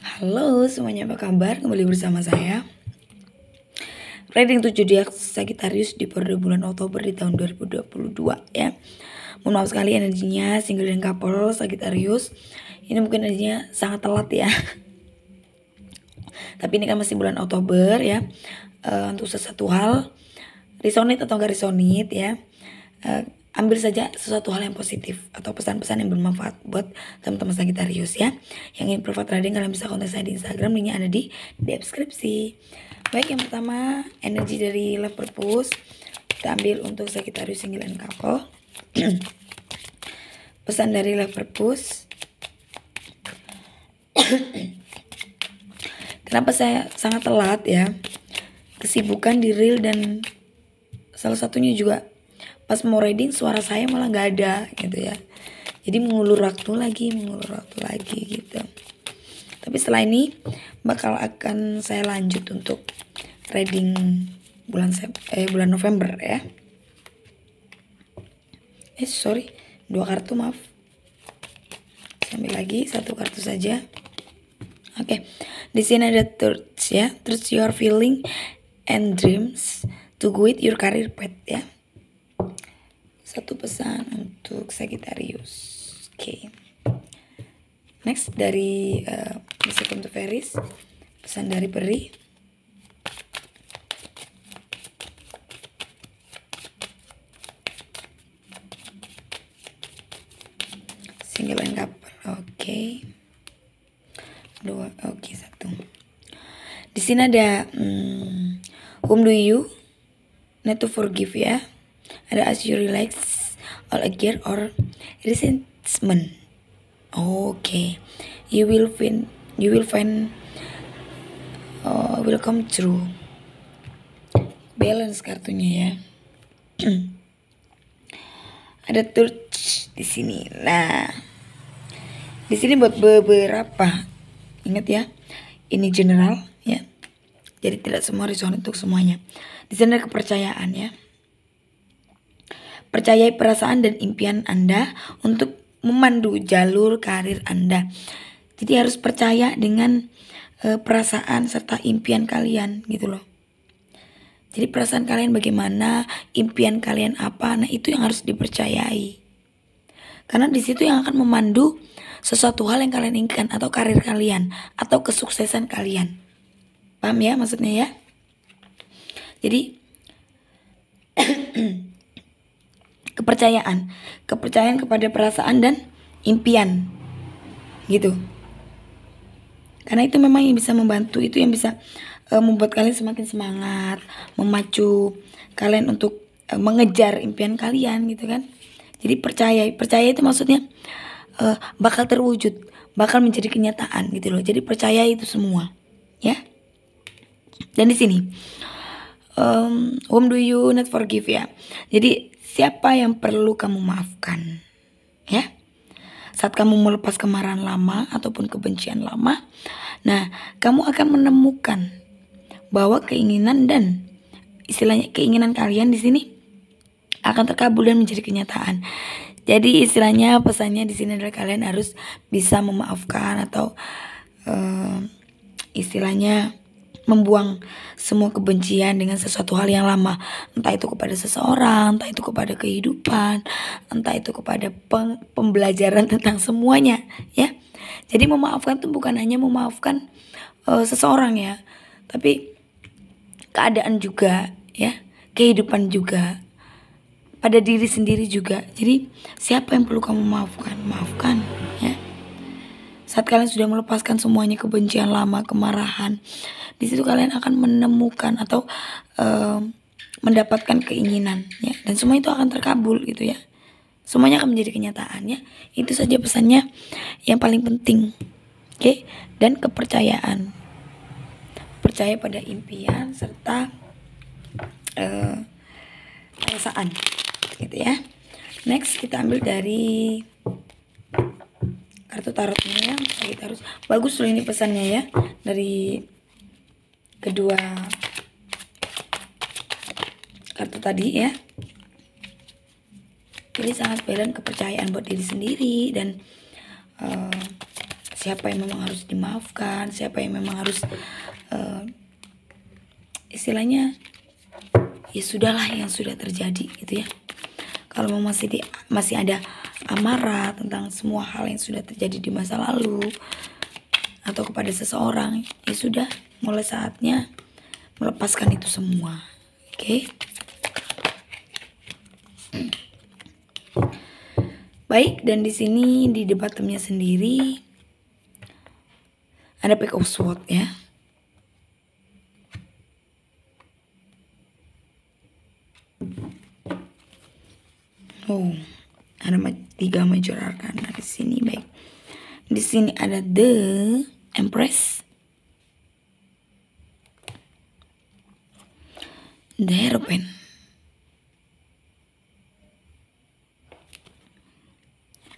Halo semuanya, apa kabar? Kembali bersama saya Reading 7 Zodiak Sagittarius di periode bulan Oktober di tahun 2022 ya. Mohon maaf sekali energinya single dan couple Sagittarius. Ini mungkin energinya sangat telat ya. Tapi ini kan masih bulan Oktober ya. Untuk sesuatu hal resonate atau gak resonate ya, ambil saja sesuatu hal yang positif atau pesan-pesan yang bermanfaat buat teman-teman Sagittarius ya. Yang ingin private reading kalian bisa kontak saya di Instagram, linknya ada di deskripsi. Baik, yang pertama energi dari Love Purpose kita ambil untuk Sagittarius single and couple. Pesan dari Love Purpose. Kenapa saya sangat telat ya? Kesibukan di real dan salah satunya juga pas mau reading suara saya malah nggak ada gitu ya. Jadi mengulur waktu lagi gitu. Tapi setelah ini bakal akan saya lanjut untuk reading bulan November ya. Sorry, 2 kartu maaf. Saya ambil lagi 1 kartu saja. Oke. Di sini ada truth ya. Truth your feeling and dreams to guide your career path ya. Satu pesan untuk Sagittarius. Oke. Next dari Message from the Fairies. Pesan dari peri. Single and couple. Oke. 2. Oke, 1. Di sini ada whom do you need to forgive ya. Ada as you relax all anger or resentment. Oke. You will find will come true. Balance kartunya ya. Ada touch di sini. Nah, di sini buat beberapa, ingat ya, ini general ya. Jadi tidak semua resonate untuk semuanya. Di sini ada kepercayaan ya. Percayai perasaan dan impian Anda untuk memandu jalur karir Anda. Jadi harus percaya dengan perasaan serta impian kalian gitu loh. Jadi perasaan kalian bagaimana, impian kalian apa, nah itu yang harus dipercayai. Karena di situ yang akan memandu sesuatu hal yang kalian inginkan atau karir kalian atau kesuksesan kalian. Paham ya maksudnya ya? Jadi kepercayaan kepada perasaan dan impian gitu. Karena itu memang yang bisa membantu, itu yang bisa membuat kalian semakin semangat, memacu kalian untuk mengejar impian kalian gitu kan. Jadi percaya itu maksudnya bakal terwujud, bakal menjadi kenyataan gitu loh. Jadi percaya itu semua ya. Dan di sini whom do you not forgive ya. Jadi siapa yang perlu kamu maafkan ya. Saat kamu melepas kemarahan lama ataupun kebencian lama, nah kamu akan menemukan bahwa keinginan dan istilahnya keinginan kalian di sini akan terkabul dan menjadi kenyataan. Jadi istilahnya pesannya di sini adalah kalian harus bisa memaafkan atau istilahnya membuang semua kebencian dengan sesuatu hal yang lama. Entah itu kepada seseorang, entah itu kepada kehidupan, entah itu kepada pembelajaran tentang semuanya ya. Jadi memaafkan itu bukan hanya memaafkan seseorang ya, tapi keadaan juga ya, kehidupan juga, pada diri sendiri juga. Jadi siapa yang perlu kamu maafkan ya. Saat kalian sudah melepaskan semuanya kebencian lama, kemarahan, di situ kalian akan menemukan atau mendapatkan keinginan ya, dan semua itu akan terkabul gitu ya. Semuanya akan menjadi kenyataan ya. Itu saja pesannya yang paling penting. Oke, dan kepercayaan. Percaya pada impian serta perasaan gitu ya. Next kita ambil dari kartu tarotnya ya. Kita harus bagus loh ini pesannya ya, dari kedua kartu tadi ya. Jadi sangat balance kepercayaan buat diri sendiri dan siapa yang memang harus dimaafkan, siapa yang memang harus istilahnya ya sudahlah yang sudah terjadi gitu ya. Kalau masih ada amarah tentang semua hal yang sudah terjadi di masa lalu atau kepada seseorang, ya sudah, mulai saatnya melepaskan itu semua. Oke. Baik, dan di sini di the bottomnya sendiri ada Pack of Swords ya. Oh, ada 3 major arcana di sini. Baik, di sini ada The Empress, The Hierophant,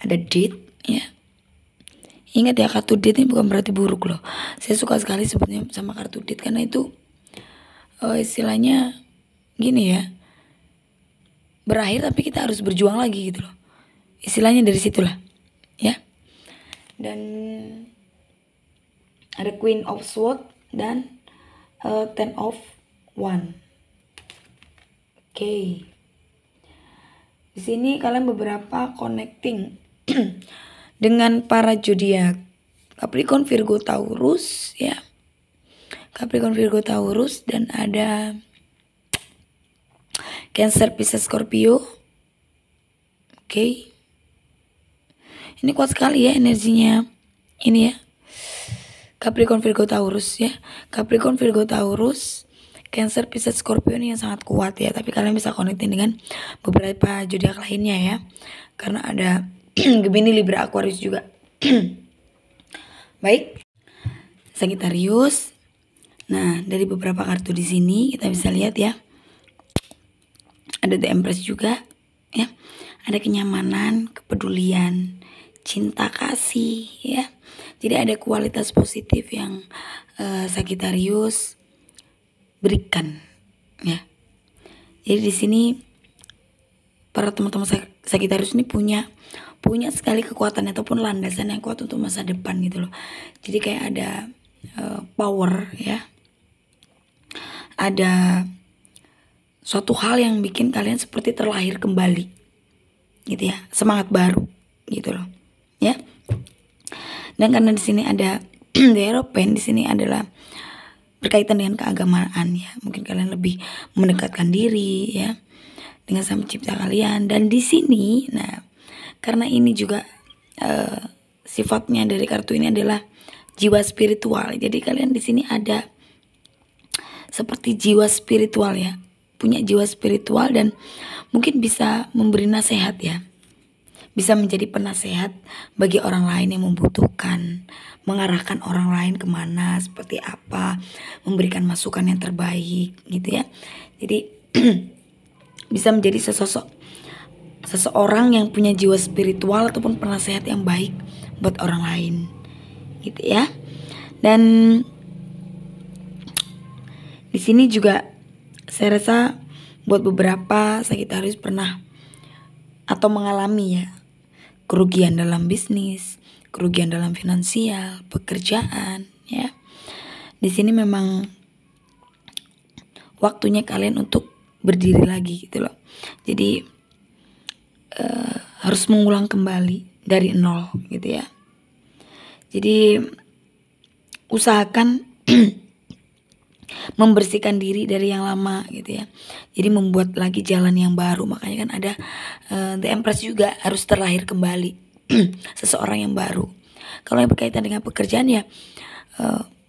ada Death ya. Ingat ya, kartu Death ini bukan berarti buruk loh. Saya suka sekali sebetulnya sama kartu Death karena itu istilahnya gini ya, berakhir tapi kita harus berjuang lagi gitu loh. Istilahnya dari situlah ya. Dan ada Queen of Swords dan Ten of Wands. Oke. Di sini kalian beberapa connecting dengan para zodiak Capricorn, Virgo, Taurus ya. Capricorn, Virgo, Taurus, dan ada Cancer, Pisces, Scorpio. Oke. Ini kuat sekali ya energinya. Ini ya. Capricorn, Virgo, Taurus ya. Capricorn, Virgo, Taurus, Cancer, Pisces, Scorpio ini yang sangat kuat ya. Tapi kalian bisa connecting dengan beberapa zodiak lainnya ya. Karena ada Gemini, Libra, Aquarius juga. Baik. Sagittarius. Nah, dari beberapa kartu di sini kita bisa lihat ya. Ada The Empress juga ya. Ada kenyamanan, kepedulian, cinta kasih ya. Jadi ada kualitas positif yang Sagittarius berikan ya. Jadi di sini para teman-teman Sagittarius ini punya sekali kekuatan ataupun landasan yang kuat untuk masa depan gitu loh. Jadi kayak ada power ya. Ada suatu hal yang bikin kalian seperti terlahir kembali gitu ya, semangat baru gitu loh ya. Dan karena di sini ada The Hierophant, di sini adalah berkaitan dengan keagamaan ya. Mungkin kalian lebih mendekatkan diri ya dengan Sang Pencipta kalian. Dan di sini, nah karena ini juga sifatnya dari kartu ini adalah jiwa spiritual. Jadi kalian di sini ada seperti jiwa spiritual ya, punya jiwa spiritual dan mungkin bisa memberi nasihat ya. Bisa menjadi penasehat bagi orang lain yang membutuhkan, mengarahkan orang lain kemana, seperti apa, memberikan masukan yang terbaik gitu ya. Jadi bisa menjadi seseorang yang punya jiwa spiritual ataupun penasehat yang baik buat orang lain gitu ya. Dan di sini juga saya rasa buat beberapa Sagittarius pernah atau mengalami ya kerugian dalam bisnis, kerugian dalam finansial, pekerjaan ya. Di sini memang waktunya kalian untuk berdiri lagi gitu loh. Jadi harus mengulang kembali dari nol gitu ya. Jadi usahakan membersihkan diri dari yang lama gitu ya. Jadi membuat lagi jalan yang baru. Makanya kan ada The Empress juga, harus terlahir kembali seseorang yang baru. Kalau yang berkaitan dengan pekerjaan ya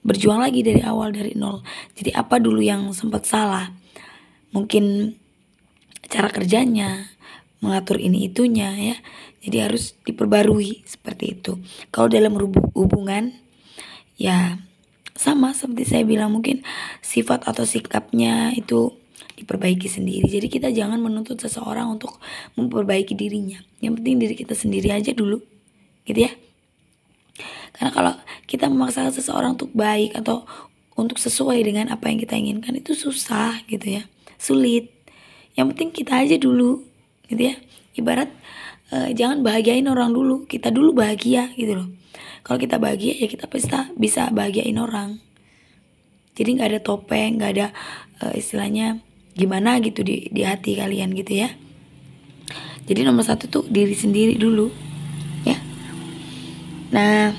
berjuang lagi dari awal, dari nol. Jadi apa dulu yang sempat salah, mungkin cara kerjanya, mengatur ini itunya ya. Jadi harus diperbarui seperti itu. Kalau dalam hubungan ya sama seperti saya bilang, mungkin sifat atau sikapnya itu diperbaiki sendiri. Jadi kita jangan menuntut seseorang untuk memperbaiki dirinya. Yang penting diri kita sendiri aja dulu gitu ya. Karena kalau kita memaksakan seseorang untuk baik atau untuk sesuai dengan apa yang kita inginkan, itu susah gitu ya, sulit. Yang penting kita aja dulu gitu ya. Ibarat jangan bahagiain orang dulu, kita dulu bahagia gitu loh. Kalau kita bahagia ya kita pasti bisa bahagiain orang. Jadi nggak ada topeng, nggak ada istilahnya gimana gitu di hati kalian gitu ya. Jadi nomor satu tuh diri sendiri dulu ya. Nah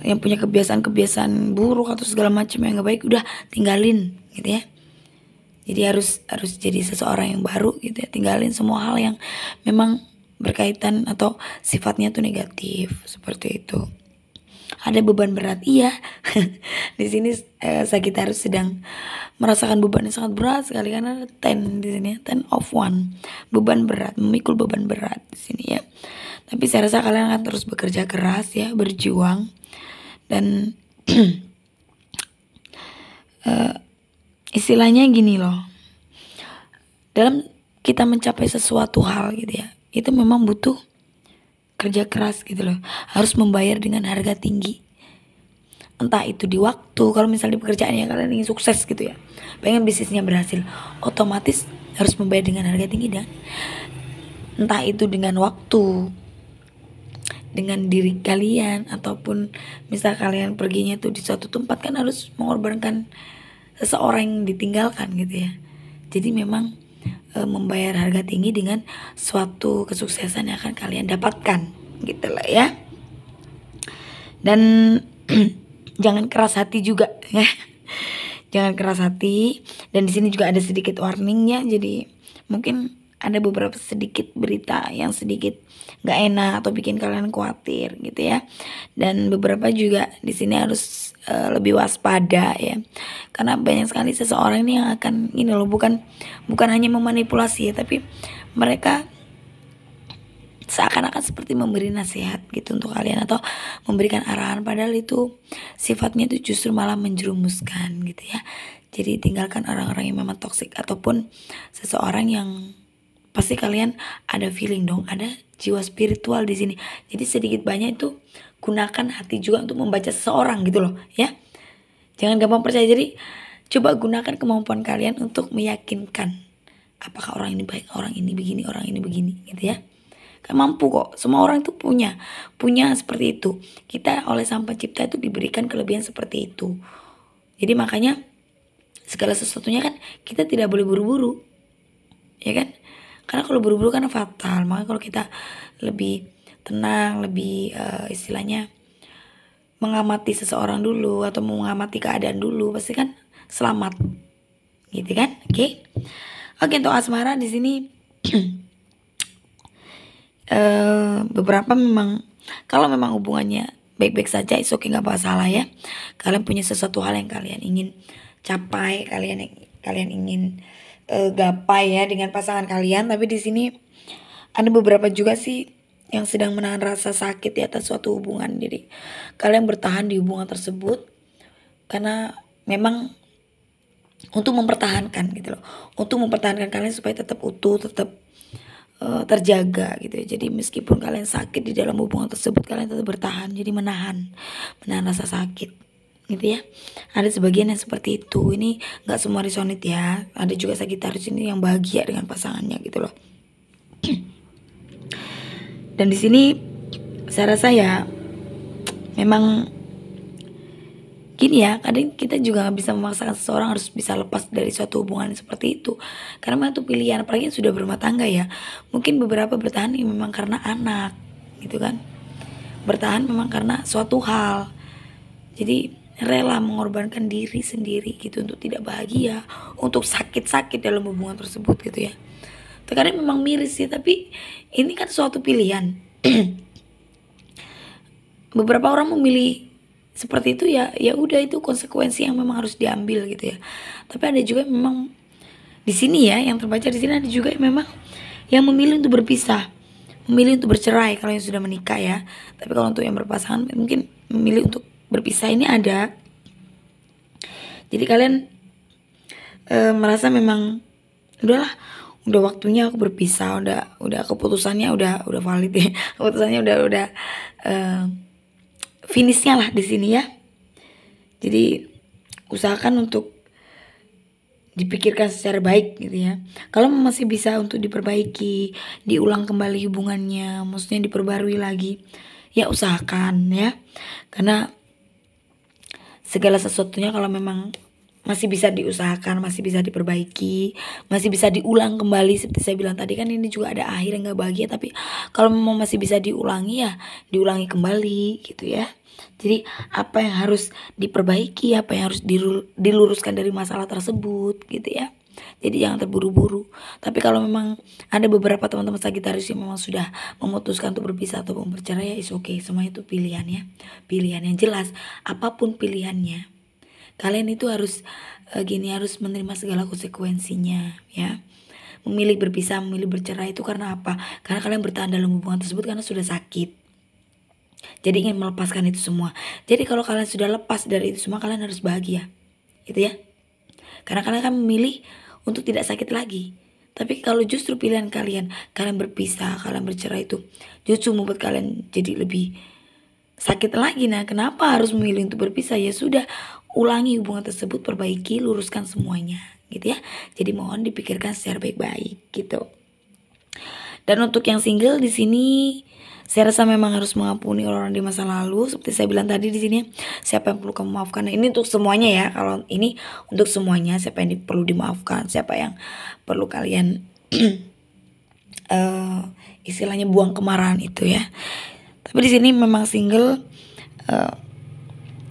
yang punya kebiasaan buruk atau segala macam yang nggak baik udah tinggalin gitu ya. Jadi harus jadi seseorang yang baru gitu ya. Tinggalin semua hal yang memang berkaitan atau sifatnya tuh negatif seperti itu. Ada beban berat, iya. Di sini Sagittarius sedang merasakan beban yang sangat berat sekali karena 10 di sini, 10 of 1. Beban berat, memikul beban berat di sini ya. Tapi saya rasa kalian akan terus bekerja keras ya, berjuang dan istilahnya gini loh. Dalam kita mencapai sesuatu hal gitu ya, itu memang butuh kerja keras gitu loh. Harus membayar dengan harga tinggi. Entah itu di waktu, kalau misalnya di pekerjaan yang kalian ingin sukses gitu ya, pengen bisnisnya berhasil, otomatis harus membayar dengan harga tinggi. Dan entah itu dengan waktu, dengan diri kalian, ataupun misal kalian perginya tuh di suatu tempat kan harus mengorbankan seseorang yang ditinggalkan gitu ya. Jadi memang membayar harga tinggi dengan suatu kesuksesan yang akan kalian dapatkan gitu lah ya. Dan jangan keras hati juga ya. Jangan keras hati. Dan di sini juga ada sedikit warningnya. Jadi mungkin ada beberapa sedikit berita yang sedikit nggak enak atau bikin kalian khawatir gitu ya. Dan beberapa juga di sini harus lebih waspada ya, karena banyak sekali seseorang ini yang akan ini loh, bukan hanya memanipulasi ya, tapi mereka seakan-akan seperti memberi nasihat gitu untuk kalian atau memberikan arahan, padahal itu sifatnya itu justru malah menjerumuskan gitu ya. Jadi tinggalkan orang-orang yang memang toksik ataupun seseorang yang pasti kalian ada feeling dong, ada jiwa spiritual di sini. Jadi sedikit banyak itu gunakan hati juga untuk membaca seseorang gitu loh ya. Jangan gampang percaya. Jadi coba gunakan kemampuan kalian untuk meyakinkan apakah orang ini baik, orang ini begini, orang ini begini gitu ya. Kan mampu kok, semua orang itu punya seperti itu. Kita oleh Sang Pencipta itu diberikan kelebihan seperti itu. Jadi makanya segala sesuatunya kan kita tidak boleh buru-buru ya kan. Karena kalau buru-buru kan fatal. Makanya kalau kita lebih tenang, lebih istilahnya mengamati seseorang dulu atau mengamati keadaan dulu, pasti kan selamat gitu kan. Oke. Untuk asmara di sini beberapa memang kalau memang hubungannya baik-baik saja, it's okay, nggak masalah ya. Kalian punya sesuatu hal yang kalian ingin capai, kalian ingin gapai ya dengan pasangan kalian. Tapi di sini ada beberapa juga sih yang sedang menahan rasa sakit di atas suatu hubungan. Jadi kalian bertahan di hubungan tersebut karena memang untuk mempertahankan gitu loh, untuk mempertahankan kalian supaya tetap utuh, tetap terjaga gitu ya. Jadi meskipun kalian sakit di dalam hubungan tersebut, kalian tetap bertahan. Jadi menahan rasa sakit gitu ya. Ada sebagian yang seperti itu. Ini nggak semua resonate ya. Ada juga Sagittarius ini yang bahagia dengan pasangannya gitu loh. Dan di sini saya rasa ya memang gini ya, kadang kita juga nggak bisa memaksakan seseorang harus bisa lepas dari suatu hubungan seperti itu, karena memang itu pilihan. Apalagi yang sudah berumah tangga ya, mungkin beberapa bertahan memang karena anak gitu kan, bertahan memang karena suatu hal. Jadi rela mengorbankan diri sendiri gitu untuk tidak bahagia, untuk sakit-sakit dalam hubungan tersebut gitu ya. Terkadang memang miris sih, tapi ini kan suatu pilihan. Beberapa orang memilih seperti itu ya, ya udah, itu konsekuensi yang memang harus diambil gitu ya. Tapi ada juga memang di sini ya, yang terbaca di sini ada juga yang memang yang memilih untuk berpisah, memilih untuk bercerai kalau yang sudah menikah ya. Tapi kalau untuk yang berpasangan mungkin memilih untuk berpisah ini ada. Jadi kalian merasa memang udahlah, udah waktunya aku berpisah, udah keputusannya udah valid ya. Keputusannya udah finishnya lah di sini ya. Jadi usahakan untuk dipikirkan secara baik gitu ya. Kalau masih bisa untuk diperbaiki, diulang kembali hubungannya, maksudnya diperbarui lagi, ya usahakan ya. Karena segala sesuatunya kalau memang masih bisa diusahakan, masih bisa diperbaiki, masih bisa diulang kembali seperti saya bilang tadi kan, ini juga ada akhir yang gak bahagia, tapi kalau memang masih bisa diulangi ya diulangi kembali gitu ya. Jadi apa yang harus diperbaiki, apa yang harus diluruskan dari masalah tersebut gitu ya. Jadi jangan terburu-buru. Tapi kalau memang ada beberapa teman-teman Sagitarius yang memang sudah memutuskan untuk berpisah atau bercerai, ya is okay. Semua itu pilihan ya. Pilihan yang jelas, apapun pilihannya, kalian itu harus harus menerima segala konsekuensinya ya. Memilih berpisah, memilih bercerai itu karena apa? Karena kalian bertahan dalam hubungan tersebut karena sudah sakit. Jadi ingin melepaskan itu semua. Jadi kalau kalian sudah lepas dari itu semua, kalian harus bahagia. Gitu ya. Karena kalian akan memilih untuk tidak sakit lagi. Tapi kalau justru pilihan kalian berpisah, kalian bercerai itu justru membuat kalian jadi lebih sakit lagi. Nah, kenapa harus memilih untuk berpisah? Ya sudah, ulangi hubungan tersebut, perbaiki, luruskan semuanya, gitu ya. Jadi mohon dipikirkan secara baik-baik, gitu. Dan untuk yang single di sini, saya rasa memang harus mengampuni orang-orang di masa lalu. Seperti saya bilang tadi di sini, siapa yang perlu kamu maafkan? Nah, ini untuk semuanya ya. Kalau ini untuk semuanya, siapa yang perlu dimaafkan, siapa yang perlu kalian istilahnya buang kemarahan itu ya. Tapi di sini memang single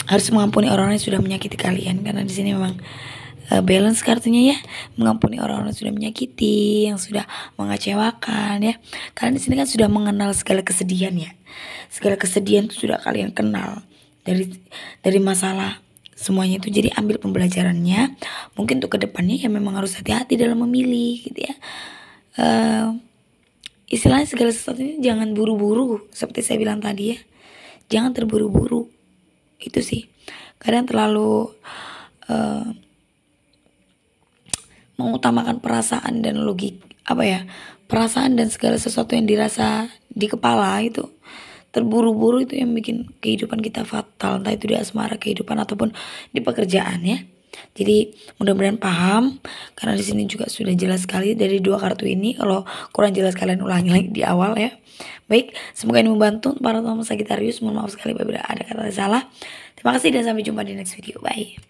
harus mengampuni orang-orang yang sudah menyakiti kalian, karena di sini memang balance kartunya ya, mengampuni orang-orang yang sudah menyakiti, yang sudah mengecewakan ya. Kalian di sini kan sudah mengenal segala kesedihan ya, segala kesedihan itu sudah kalian kenal dari masalah semuanya itu. Jadi ambil pembelajarannya, mungkin untuk kedepannya ya memang harus hati-hati dalam memilih gitu ya. Istilahnya segala sesuatunya jangan buru-buru, seperti saya bilang tadi ya, jangan terburu-buru. Itu sih, kadang terlalu mengutamakan perasaan dan logik, perasaan dan segala sesuatu yang dirasa di kepala itu, terburu-buru itu yang bikin kehidupan kita fatal, entah itu di asmara, kehidupan ataupun di pekerjaan ya. Jadi mudah-mudahan paham, karena di sini juga sudah jelas sekali dari dua kartu ini. Kalau kurang jelas kalian ulangi lagi di awal ya. Baik, semoga ini membantu para teman Sagitarius. Mohon maaf sekali apabila ada kata salah. Terima kasih dan sampai jumpa di next video. Bye.